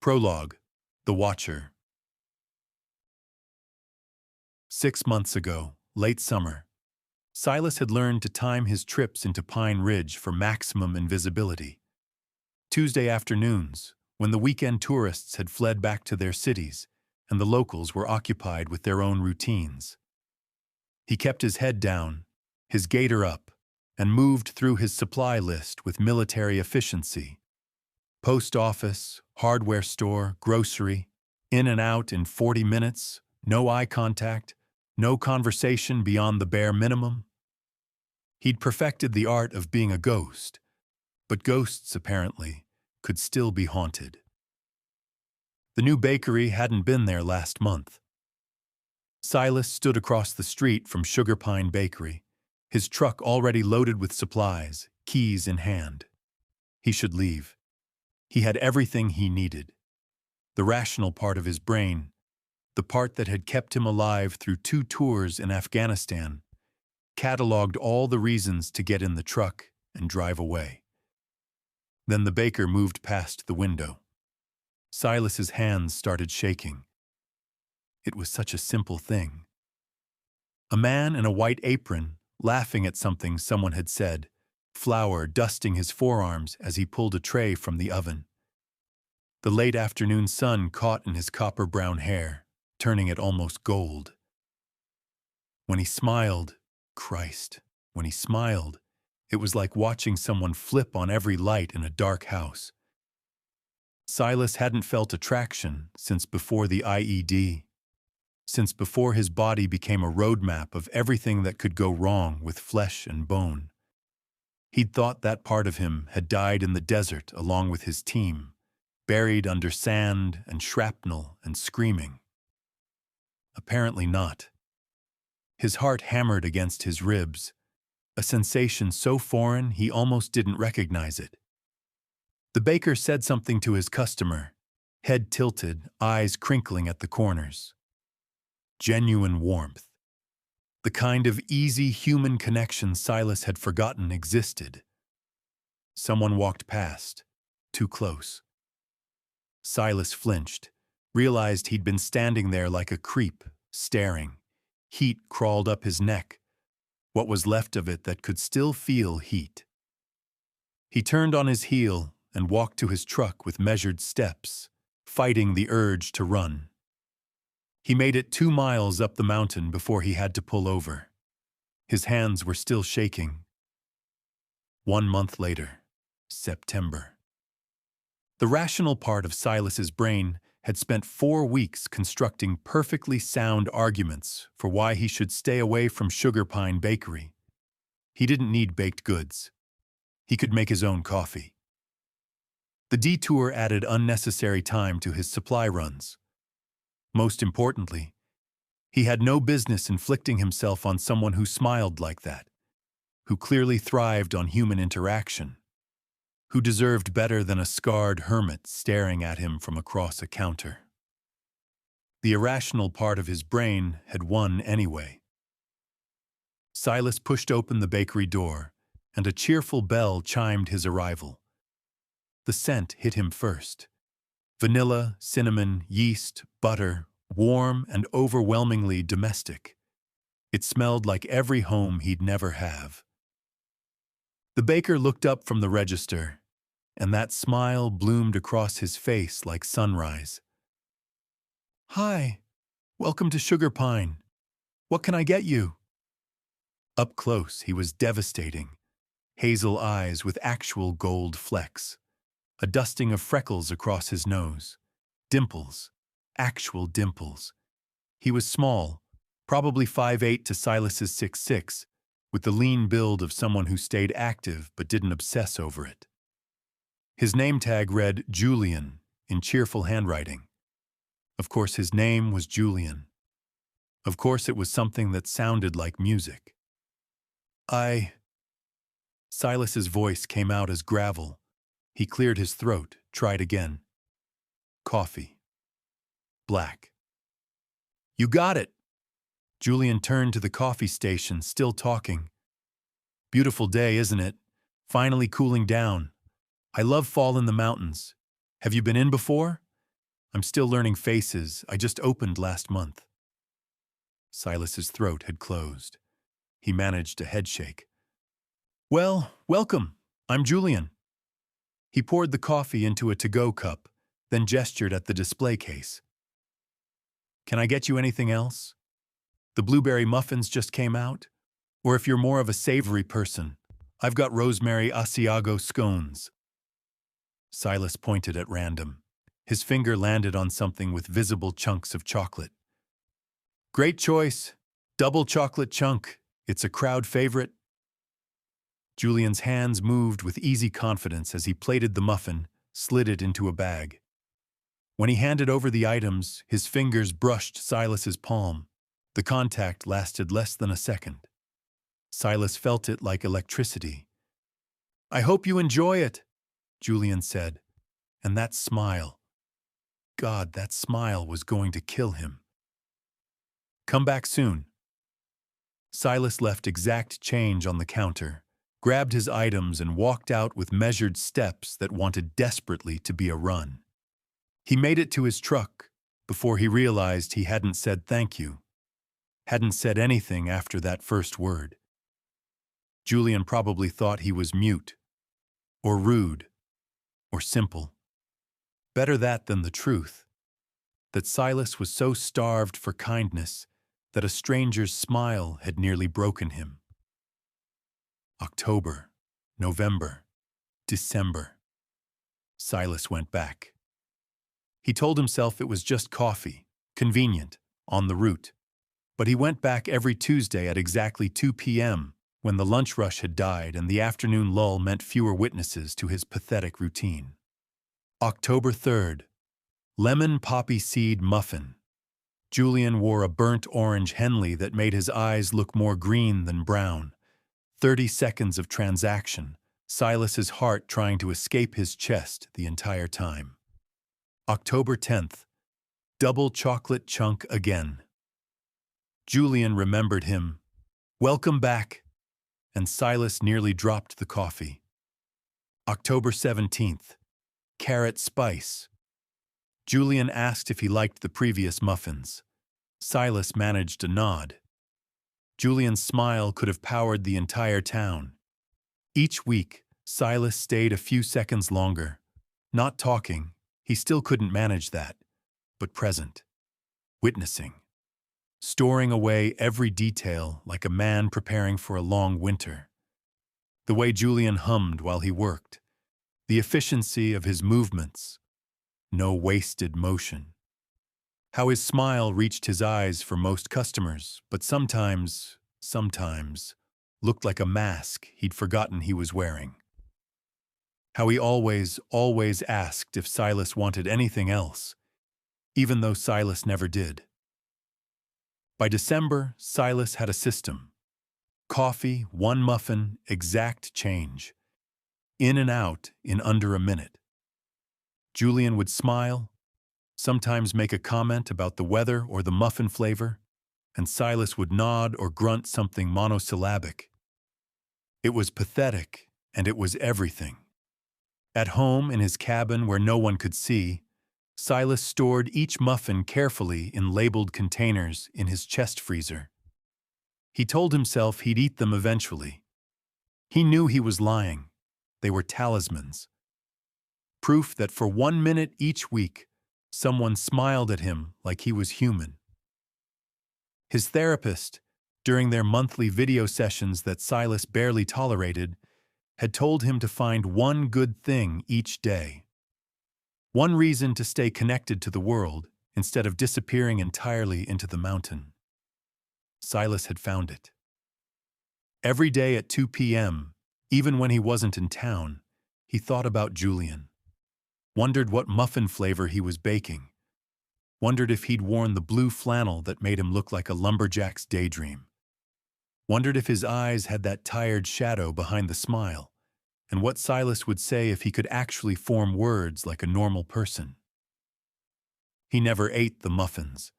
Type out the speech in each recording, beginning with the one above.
Prologue, The Watcher. 6 months ago, late summer, Silas had learned to time his trips into Pine Ridge for maximum invisibility. Tuesday afternoons, when the weekend tourists had fled back to their cities and the locals were occupied with their own routines. He kept his head down, his gaiter up, and moved through his supply list with military efficiency. Post office, hardware store, grocery, in and out in 40 minutes, no eye contact, no conversation beyond the bare minimum. He'd perfected the art of being a ghost, but ghosts, apparently, could still be haunted. The new bakery hadn't been there last month. Silas stood across the street from Sugar Pine Bakery, his truck already loaded with supplies, keys in hand. He should leave. He had everything he needed. The rational part of his brain, the part that had kept him alive through 2 tours in Afghanistan, cataloged all the reasons to get in the truck and drive away. Then the baker moved past the window. Silas's hands started shaking. It was such a simple thing. A man in a white apron, laughing at something someone had said, flour dusting his forearms as he pulled a tray from the oven. The late afternoon sun caught in his copper-brown hair, turning it almost gold. When he smiled, Christ, when he smiled, it was like watching someone flip on every light in a dark house. Silas hadn't felt attraction since before the IED, since before his body became a roadmap of everything that could go wrong with flesh and bone. He'd thought that part of him had died in the desert along with his team, buried under sand and shrapnel and screaming. Apparently not. His heart hammered against his ribs, a sensation so foreign he almost didn't recognize it. The baker said something to his customer, head tilted, eyes crinkling at the corners. Genuine warmth. The kind of easy human connection Silas had forgotten existed. Someone walked past, too close. Silas flinched, realized he'd been standing there like a creep, staring. Heat crawled up his neck, what was left of it that could still feel heat. He turned on his heel and walked to his truck with measured steps, fighting the urge to run. He made it 2 miles up the mountain before he had to pull over. His hands were still shaking. 1 month later, September. The rational part of Silas's brain had spent 4 weeks constructing perfectly sound arguments for why he should stay away from Sugar Pine Bakery. He didn't need baked goods. He could make his own coffee. The detour added unnecessary time to his supply runs. Most importantly, he had no business inflicting himself on someone who smiled like that, who clearly thrived on human interaction, who deserved better than a scarred hermit staring at him from across a counter. The irrational part of his brain had won anyway. Silas pushed open the bakery door, and a cheerful bell chimed his arrival. The scent hit him first. Vanilla, cinnamon, yeast, butter, warm and overwhelmingly domestic. It smelled like every home he'd never have. The baker looked up from the register, and that smile bloomed across his face like sunrise. "Hi, welcome to Sugar Pine. What can I get you?" Up close, he was devastating. Hazel eyes with actual gold flecks. A dusting of freckles across his nose. Dimples. Actual dimples. He was small, probably 5'8" to Silas's 6'6", with the lean build of someone who stayed active but didn't obsess over it. His name tag read Julian in cheerful handwriting. Of course his name was Julian. Of course it was something that sounded like music. Silas's voice came out as gravel. He cleared his throat, tried again. Coffee. Black. "You got it!" Julian turned to the coffee station, still talking. "Beautiful day, isn't it? Finally cooling down. I love fall in the mountains. Have you been in before? I'm still learning faces. I just opened last month. Silas's throat had closed. He managed a headshake. Well, welcome. I'm Julian. He poured the coffee into a to-go cup, then gestured at the display case. Can I get you anything else? The blueberry muffins just came out? Or if you're more of a savory person, I've got rosemary Asiago scones. Silas pointed at random. His finger landed on something with visible chunks of chocolate. Great choice. Double chocolate chunk. It's a crowd favorite. Julian's hands moved with easy confidence as he plated the muffin, slid it into a bag. When he handed over the items, his fingers brushed Silas's palm. The contact lasted less than a second. Silas felt it like electricity. I hope you enjoy it, Julian said. And that smile. God, that smile was going to kill him. Come back soon. Silas left exact change on the counter, grabbed his items and walked out with measured steps that wanted desperately to be a run. He made it to his truck before he realized he hadn't said thank you, hadn't said anything after that first word. Julian probably thought he was mute, or rude, or simple. Better that than the truth, that Silas was so starved for kindness that a stranger's smile had nearly broken him. October, November, December. Silas went back. He told himself it was just coffee, convenient, on the route. But he went back every Tuesday at exactly 2 p.m. when the lunch rush had died and the afternoon lull meant fewer witnesses to his pathetic routine. October 3rd. Lemon poppy seed muffin. Julian wore a burnt orange Henley that made his eyes look more green than brown. 30 seconds of transaction, Silas's heart trying to escape his chest the entire time. October 10th. Double chocolate chunk again. Julian remembered him. Welcome back. And Silas nearly dropped the coffee. October 17th. Carrot spice. Julian asked if he liked the previous muffins. Silas managed a nod. Julian's smile could have powered the entire town. Each week, Silas stayed a few seconds longer. Not talking, he still couldn't manage that, but present. Witnessing. Storing away every detail like a man preparing for a long winter. The way Julian hummed while he worked. The efficiency of his movements. No wasted motion. How his smile reached his eyes for most customers, but sometimes, looked like a mask he'd forgotten he was wearing. How he always asked if Silas wanted anything else, even though Silas never did. By December, Silas had a system. Coffee, 1 muffin, exact change. In and out in under a minute. Julian would smile, sometimes make a comment about the weather or the muffin flavor, and Silas would nod or grunt something monosyllabic. It was pathetic, and it was everything. At home, in his cabin where no one could see, Silas stored each muffin carefully in labeled containers in his chest freezer. He told himself he'd eat them eventually. He knew he was lying. They were talismans. Proof that for 1 minute each week, someone smiled at him like he was human. His therapist, during their monthly video sessions that Silas barely tolerated, had told him to find one good thing each day. One reason to stay connected to the world instead of disappearing entirely into the mountain. Silas had found it. Every day at 2 p.m., even when he wasn't in town, he thought about Julian. Wondered what muffin flavor he was baking. Wondered if he'd worn the blue flannel that made him look like a lumberjack's daydream. Wondered if his eyes had that tired shadow behind the smile, and what Silas would say if he could actually form words like a normal person. He never ate the muffins.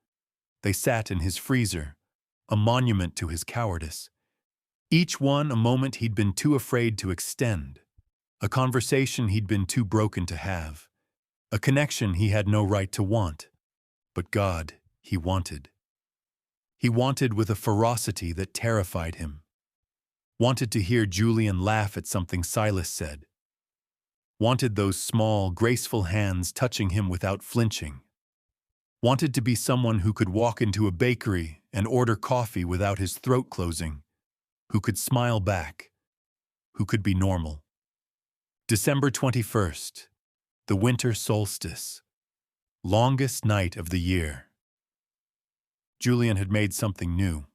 They sat in his freezer, a monument to his cowardice. Each one a moment he'd been too afraid to extend, a conversation he'd been too broken to have, a connection he had no right to want, but God he wanted. He wanted with a ferocity that terrified him. Wanted to hear Julian laugh at something Silas said. Wanted those small, graceful hands touching him without flinching. Wanted to be someone who could walk into a bakery and order coffee without his throat closing, who could smile back, who could be normal. December 21st, the winter solstice, longest night of the year. Julian had made something new.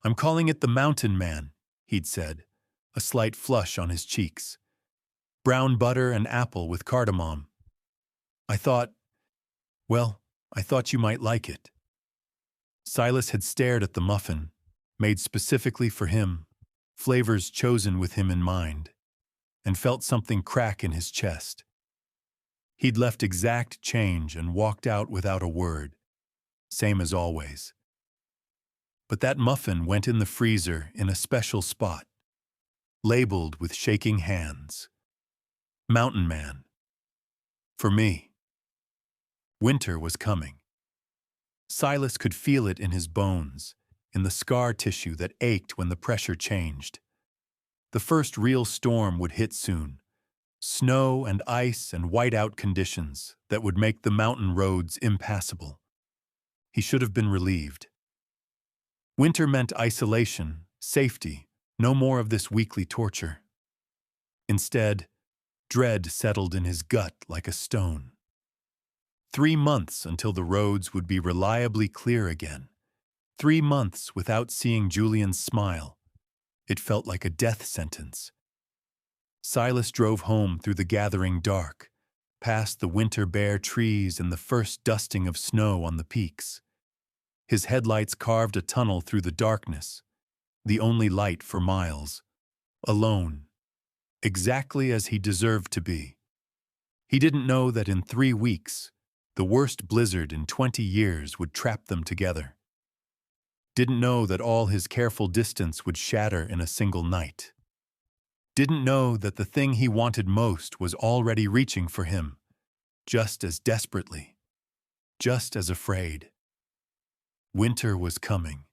"I'm calling it the Mountain Man," he'd said, a slight flush on his cheeks. "Brown butter and apple with cardamom. I thought you might like it." Silas had stared at the muffin, made specifically for him, flavors chosen with him in mind, and felt something crack in his chest. He'd left exact change and walked out without a word, same as always. But that muffin went in the freezer in a special spot, labeled with shaking hands. Mountain Man. For me. Winter was coming. Silas could feel it in his bones, in the scar tissue that ached when the pressure changed. The first real storm would hit soon. Snow and ice and whiteout conditions that would make the mountain roads impassable. He should have been relieved. Winter meant isolation, safety, no more of this weekly torture. Instead, dread settled in his gut like a stone. 3 months until the roads would be reliably clear again. 3 months without seeing Julian's smile. It felt like a death sentence. Silas drove home through the gathering dark, past the winter bare trees and the first dusting of snow on the peaks. His headlights carved a tunnel through the darkness, the only light for miles. Alone, exactly as he deserved to be. He didn't know that in 3 weeks, the worst blizzard in 20 years would trap them together. Didn't know that all his careful distance would shatter in a single night. Didn't know that the thing he wanted most was already reaching for him, just as desperately, just as afraid. Winter was coming.